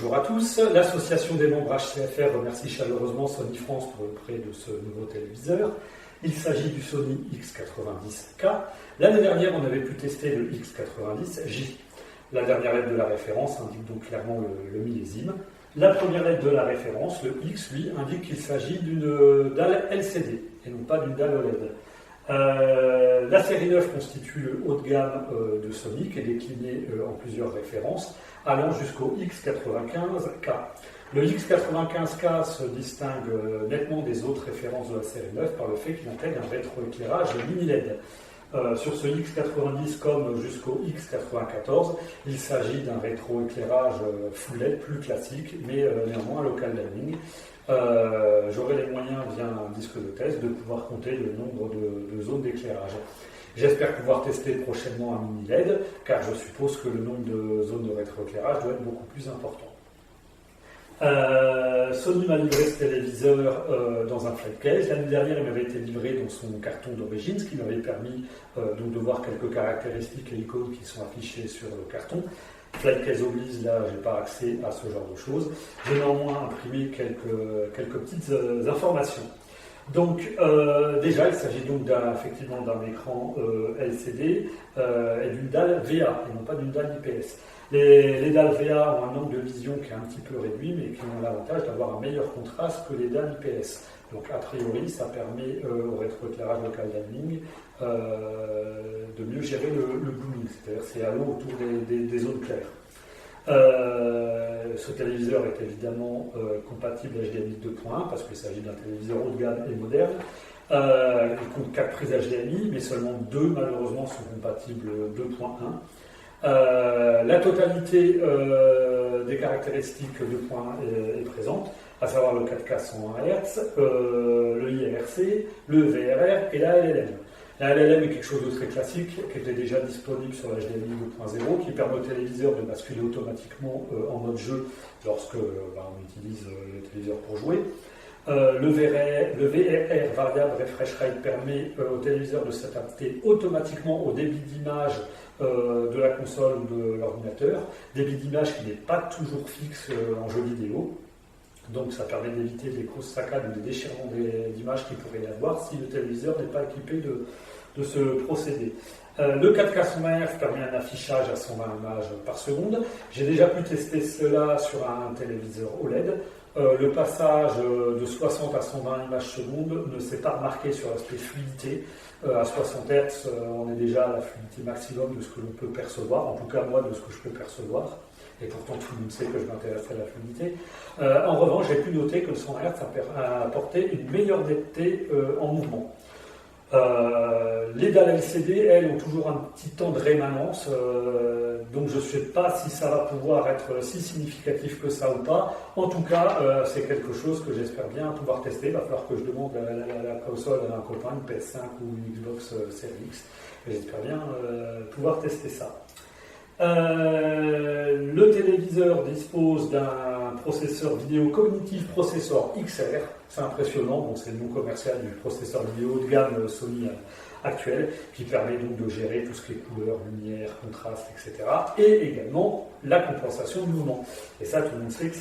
Bonjour à tous. L'association des membres HCFR remercie chaleureusement Sony France pour le prêt de ce nouveau téléviseur. Il s'agit du Sony X90K. L'année dernière, on avait pu tester le X90J. La dernière lettre de la référence indique donc clairement le millésime. La première lettre de la référence, le X, lui, indique qu'il s'agit d'une dalle LCD et non pas d'une dalle OLED. La série 9 constitue le haut de gamme de Sony, qui est décliné en plusieurs références, allant jusqu'au X95K. Le X95K se distingue nettement des autres références de la série 9 par le fait qu'il intègre un rétroéclairage mini LED. Sur ce X90 comme jusqu'au X94, il s'agit d'un rétroéclairage full LED plus classique, mais néanmoins local lighting. J'aurai les moyens via un disque de test de pouvoir compter le nombre de zones d'éclairage. J'espère pouvoir tester prochainement un mini LED, car je suppose que le nombre de zones de rétroéclairage doit être beaucoup plus important. Sony m'a livré ce téléviseur dans un flight case. L'année dernière, il m'avait été livré dans son carton d'origine, ce qui m'avait permis donc de voir quelques caractéristiques et icônes qui sont affichées sur le carton. Flight case oblige, là, je n'ai pas accès à ce genre de choses. J'ai néanmoins imprimé quelques petites informations. Donc, déjà, il s'agit donc effectivement d'un écran LCD et d'une dalle VA, et non pas d'une dalle IPS. Les dalles VA ont un angle de vision qui est un petit peu réduit, mais qui ont l'avantage d'avoir un meilleur contraste que les dalles IPS. Donc, a priori, ça permet au rétroéclairage local lighting de mieux gérer le blooming, c'est-à-dire c'est à l'eau autour des zones claires. Ce téléviseur est évidemment compatible HDMI 2.1 parce qu'il s'agit d'un téléviseur haut de gamme et moderne. Il compte 4 prises HDMI, mais seulement 2 malheureusement sont compatibles 2.1. La totalité des caractéristiques 2.1 est présente, à savoir le 4K 120 Hz, le IRC, le VRR et la LLM. La LLM est quelque chose de très classique, qui était déjà disponible sur la HDMI 2.0, qui permet au téléviseur de basculer automatiquement en mode jeu lorsque on utilise le téléviseur pour jouer. Le VRR, variable refresh rate, permet au téléviseur de s'adapter automatiquement au débit d'image de la console ou de l'ordinateur, débit d'image qui n'est pas toujours fixe en jeu vidéo. Donc ça permet d'éviter des grosses saccades ou des déchirements d'images qu'il pourrait y avoir si le téléviseur n'est pas équipé de ce procédé. Le 4K 120 Hz permet un affichage à 120 images par seconde. J'ai déjà pu tester cela sur un téléviseur OLED. Le passage de 60 à 120 images secondes ne s'est pas remarqué sur l'aspect fluidité. À 60 Hz, on est déjà à la fluidité maximum de ce que l'on peut percevoir, en tout cas moi de ce que je peux percevoir. Et pourtant tout le monde sait que je m'intéresse à la fluidité. En revanche, j'ai pu noter que le 100 Hz a apporté une meilleure netteté en mouvement. Les dalles LCD, elles, ont toujours un petit temps de rémanence, donc je ne sais pas si ça va pouvoir être si significatif que ça ou pas. En tout cas, c'est quelque chose que j'espère bien pouvoir tester. Il va falloir que je demande la console à un copain, une PS5 ou une Xbox Series X. J'espère bien pouvoir tester ça. Le téléviseur dispose d'un processeur vidéo cognitive processor XR, c'est impressionnant, donc c'est le nom commercial du processeur vidéo de gamme Sony actuel, qui permet donc de gérer tout ce qui est couleurs, lumière, contraste, etc. Et également la compensation de mouvement. Et ça, tout le monde sait que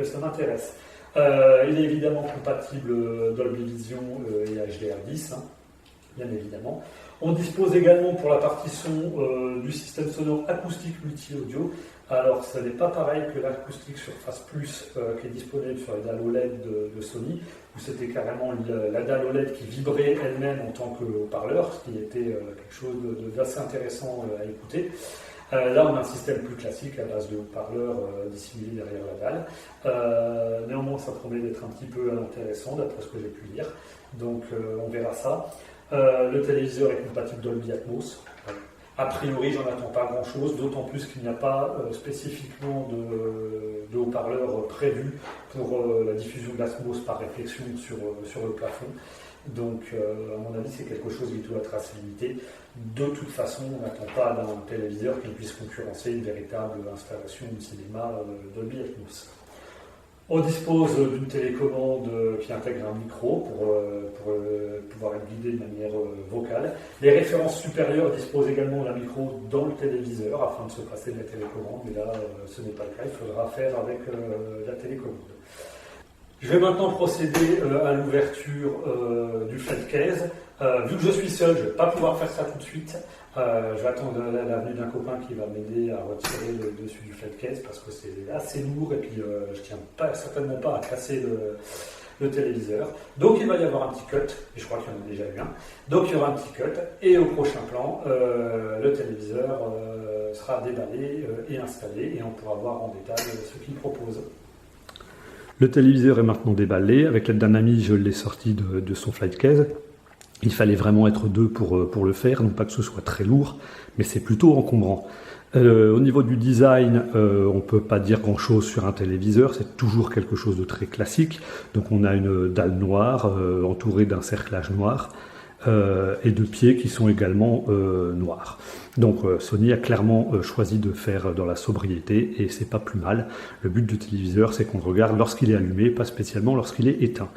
ça m'intéresse. Il est évidemment compatible Dolby Vision et HDR10, bien évidemment. On dispose également pour la partie son du système sonore acoustique multi-audio. Alors, ce n'est pas pareil que l'acoustique Surface Plus qui est disponible sur les dalles OLED de Sony, où c'était carrément la dalle OLED qui vibrait elle-même en tant que haut-parleur, ce qui était quelque chose d'assez intéressant à écouter. Là, on a un système plus classique à base de haut-parleurs dissimulés derrière la dalle. Néanmoins, ça promet d'être un petit peu intéressant, d'après ce que j'ai pu lire. Donc, on verra ça. Le téléviseur est compatible Dolby Atmos. A priori, j'en attends pas grand-chose, d'autant plus qu'il n'y a pas spécifiquement de haut-parleur prévu pour la diffusion d'Atmos par réflexion sur le plafond. Donc, à mon avis, c'est quelque chose qui doit être assez limité. De toute façon, on n'attend pas d'un téléviseur qui puisse concurrencer une véritable installation de cinéma Dolby Atmos. On dispose d'une télécommande qui intègre un micro pour pouvoir être guidé de manière vocale. Les références supérieures disposent également d'un micro dans le téléviseur afin de se passer de la télécommande, mais là ce n'est pas le cas, il faudra faire avec la télécommande. Je vais maintenant procéder à l'ouverture du flight case. Vu que je suis seul, je ne vais pas pouvoir faire ça tout de suite. Je vais attendre la venue d'un copain qui va m'aider à retirer le dessus du flight case parce que c'est assez lourd et puis je ne tiens certainement pas à casser le téléviseur. Donc il va y avoir un petit cut, et je crois qu'il y en a déjà eu un. Donc il y aura un petit cut et au prochain plan, le téléviseur sera déballé et installé et on pourra voir en détail ce qu'il propose. Le téléviseur est maintenant déballé. Avec l'aide d'un ami, je l'ai sorti de son flight case. Il fallait vraiment être deux pour le faire, non pas que ce soit très lourd, mais c'est plutôt encombrant. Au niveau du design, on ne peut pas dire grand-chose sur un téléviseur, c'est toujours quelque chose de très classique. Donc on a une dalle noire entourée d'un cerclage noir et de pieds qui sont également noirs. Donc Sony a clairement choisi de faire dans la sobriété et c'est pas plus mal. Le but du téléviseur, c'est qu'on regarde lorsqu'il est allumé, pas spécialement lorsqu'il est éteint.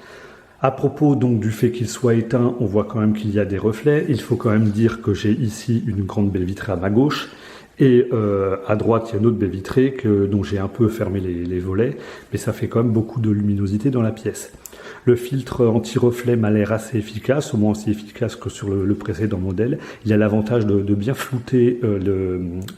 À propos donc du fait qu'il soit éteint, on voit quand même qu'il y a des reflets. Il faut quand même dire que j'ai ici une grande baie vitrée à ma gauche et à droite il y a une autre baie vitrée dont j'ai un peu fermé les volets, mais ça fait quand même beaucoup de luminosité dans la pièce. Le filtre anti-reflet m'a l'air assez efficace, au moins aussi efficace que sur le précédent modèle. Il a l'avantage de bien flouter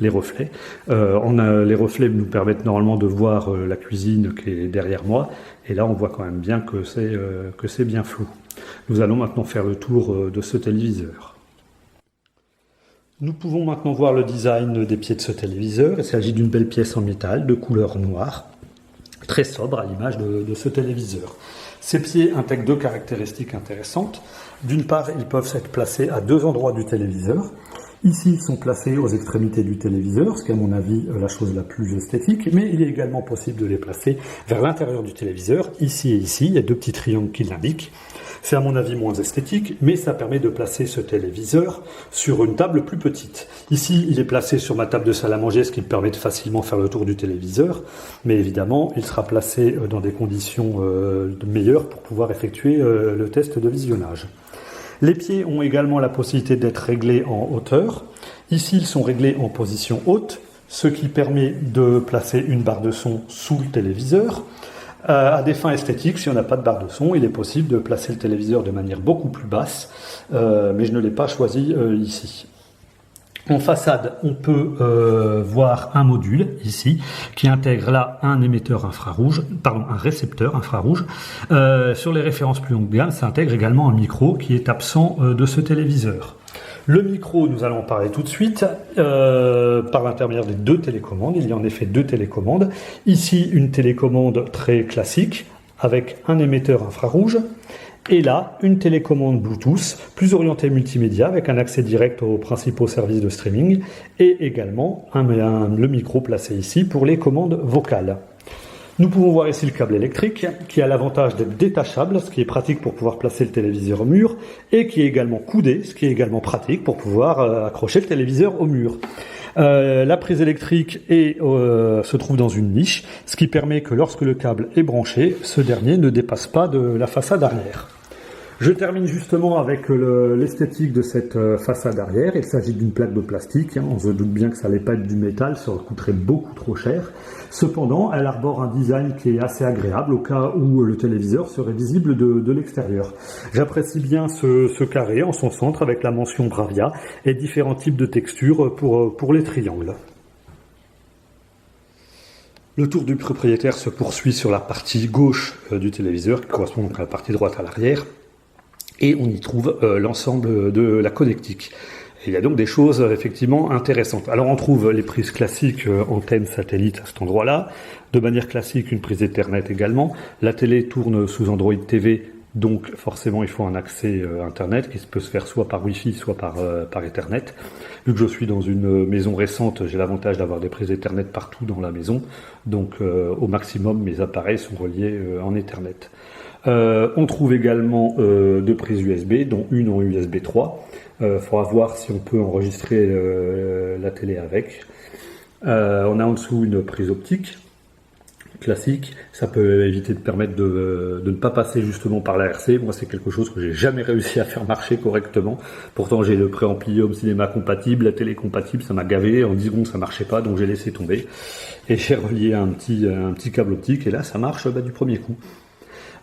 les reflets. Les reflets nous permettent normalement de voir la cuisine qui est derrière moi. Et là, on voit quand même bien que c'est bien flou. Nous allons maintenant faire le tour de ce téléviseur. Nous pouvons maintenant voir le design des pieds de ce téléviseur. Il s'agit d'une belle pièce en métal de couleur noire, très sobre à l'image de ce téléviseur. Ces pieds intègrent deux caractéristiques intéressantes. D'une part, ils peuvent être placés à deux endroits du téléviseur. Ici, ils sont placés aux extrémités du téléviseur, ce qui est à mon avis la chose la plus esthétique, mais il est également possible de les placer vers l'intérieur du téléviseur, ici et ici. Il y a deux petits triangles qui l'indiquent. C'est à mon avis moins esthétique, mais ça permet de placer ce téléviseur sur une table plus petite. Ici, il est placé sur ma table de salle à manger, ce qui me permet de facilement faire le tour du téléviseur. Mais évidemment, il sera placé dans des conditions meilleures pour pouvoir effectuer le test de visionnage. Les pieds ont également la possibilité d'être réglés en hauteur. Ici, ils sont réglés en position haute, ce qui permet de placer une barre de son sous le téléviseur. À des fins esthétiques, si on n'a pas de barre de son, il est possible de placer le téléviseur de manière beaucoup plus basse, mais je ne l'ai pas choisi ici. En façade, on peut voir un module ici qui intègre là un récepteur infrarouge. Sur les références plus haut de gamme, ça intègre également un micro qui est absent de ce téléviseur. Le micro, nous allons en parler tout de suite par l'intermédiaire des deux télécommandes. Il y a en effet deux télécommandes. Ici, une télécommande très classique avec un émetteur infrarouge. Et là, une télécommande Bluetooth plus orientée multimédia avec un accès direct aux principaux services de streaming et également le micro placé ici pour les commandes vocales. Nous pouvons voir ici le câble électrique qui a l'avantage d'être détachable, ce qui est pratique pour pouvoir placer le téléviseur au mur, et qui est également coudé, ce qui est également pratique pour pouvoir accrocher le téléviseur au mur. La prise électrique se trouve dans une niche, ce qui permet que lorsque le câble est branché, ce dernier ne dépasse pas de la façade arrière. Je termine justement avec l'esthétique de cette façade arrière. Il s'agit d'une plaque de plastique. On se doute bien que ça n'allait pas être du métal, ça coûterait beaucoup trop cher. Cependant, elle arbore un design qui est assez agréable au cas où le téléviseur serait visible de l'extérieur. J'apprécie bien ce carré en son centre avec la mention Bravia et différents types de textures pour les triangles. Le tour du propriétaire se poursuit sur la partie gauche du téléviseur qui correspond donc à la partie droite à l'arrière. Et on y trouve l'ensemble de la connectique. Et il y a donc des choses effectivement intéressantes. Alors on trouve les prises classiques antennes satellites à cet endroit-là. De manière classique, une prise Ethernet également. La télé tourne sous Android TV, donc forcément il faut un accès Internet qui peut se faire soit par Wi-Fi, soit par Ethernet. Vu que je suis dans une maison récente, j'ai l'avantage d'avoir des prises Ethernet partout dans la maison. Donc au maximum, mes appareils sont reliés en Ethernet. On trouve également deux prises USB, dont une en USB 3. Faudra voir si on peut enregistrer la télé avec. On a en dessous une prise optique classique, ça peut éviter de permettre de ne pas passer justement par l'ARC. Moi, c'est quelque chose que j'ai jamais réussi à faire marcher correctement. Pourtant, j'ai le préampli home cinéma compatible, la télé compatible, ça m'a gavé. En 10 secondes, ça marchait pas, donc j'ai laissé tomber. Et j'ai relié un petit câble optique, et là, ça marche du premier coup.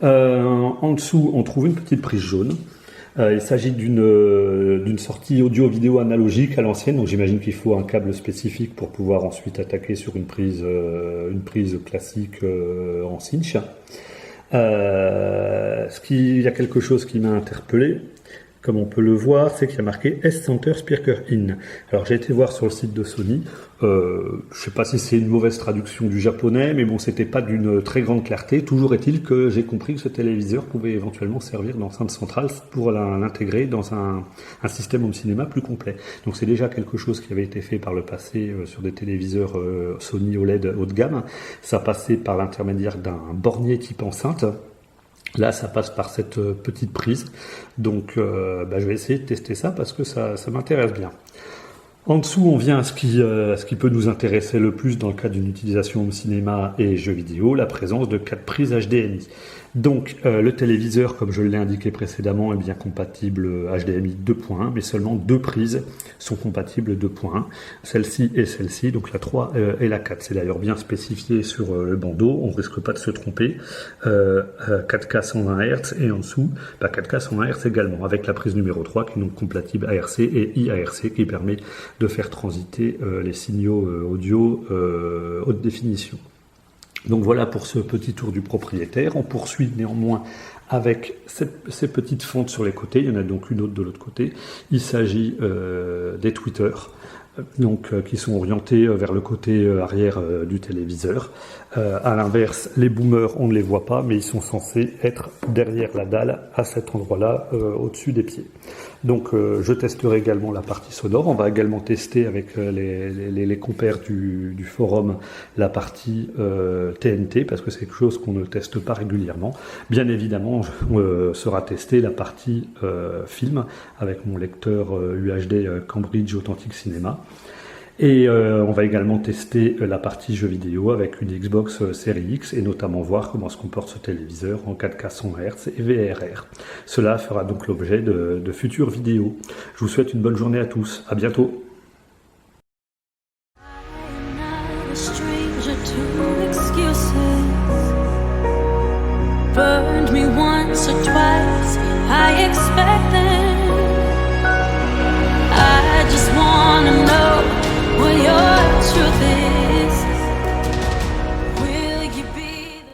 En dessous, on trouve une petite prise jaune. Il s'agit d'une sortie audio-vidéo analogique à l'ancienne, donc j'imagine qu'il faut un câble spécifique pour pouvoir ensuite attaquer sur une prise classique en cinch. Il y a quelque chose qui m'a interpellé, comme on peut le voir, c'est qu'il y a marqué S-Center Speaker In. Alors j'ai été voir sur le site de Sony, je sais pas si c'est une mauvaise traduction du japonais, mais bon, c'était pas d'une très grande clarté. Toujours est-il que j'ai compris que ce téléviseur pouvait éventuellement servir d'enceinte centrale pour l'intégrer dans un système home cinéma plus complet. Donc c'est déjà quelque chose qui avait été fait par le passé sur des téléviseurs Sony OLED haut de gamme. Ça passait par l'intermédiaire d'un bornier type enceinte. Là, ça passe par cette petite prise. Donc, je vais essayer de tester ça parce que ça m'intéresse bien. En dessous, on vient à ce qui peut nous intéresser le plus dans le cadre d'une utilisation home cinéma et jeux vidéo, la présence de 4 prises HDMI. Donc, le téléviseur, comme je l'ai indiqué précédemment, est bien compatible HDMI 2.1, mais seulement 2 prises sont compatibles 2.1, celle-ci et celle-ci, donc la 3 et la 4. C'est d'ailleurs bien spécifié sur le bandeau, on ne risque pas de se tromper. 4K 120 Hz et en dessous, 4K 120 Hz également, avec la prise numéro 3 qui est donc compatible ARC et IARC qui permet de faire transiter les signaux audio haute définition. Donc voilà pour ce petit tour du propriétaire. On poursuit néanmoins avec ces petites fentes sur les côtés. Il y en a donc une autre de l'autre côté. Il s'agit des tweeters, qui sont orientés vers le côté arrière du téléviseur. À l'inverse, les boomers, on ne les voit pas, mais ils sont censés être derrière la dalle, à cet endroit-là, au-dessus des pieds. Donc je testerai également la partie sonore. On va également tester avec les compères du forum la partie TNT, parce que c'est quelque chose qu'on ne teste pas régulièrement. Bien évidemment, sera testée la partie film, avec mon lecteur UHD Cambridge Authentic Cinéma. Et on va également tester la partie jeux vidéo avec une Xbox Series X et notamment voir comment se comporte ce téléviseur en 4K 100 Hz et VRR. Cela fera donc l'objet de futures vidéos. Je vous souhaite une bonne journée à tous. À bientôt. Burned me once or twice. I expect that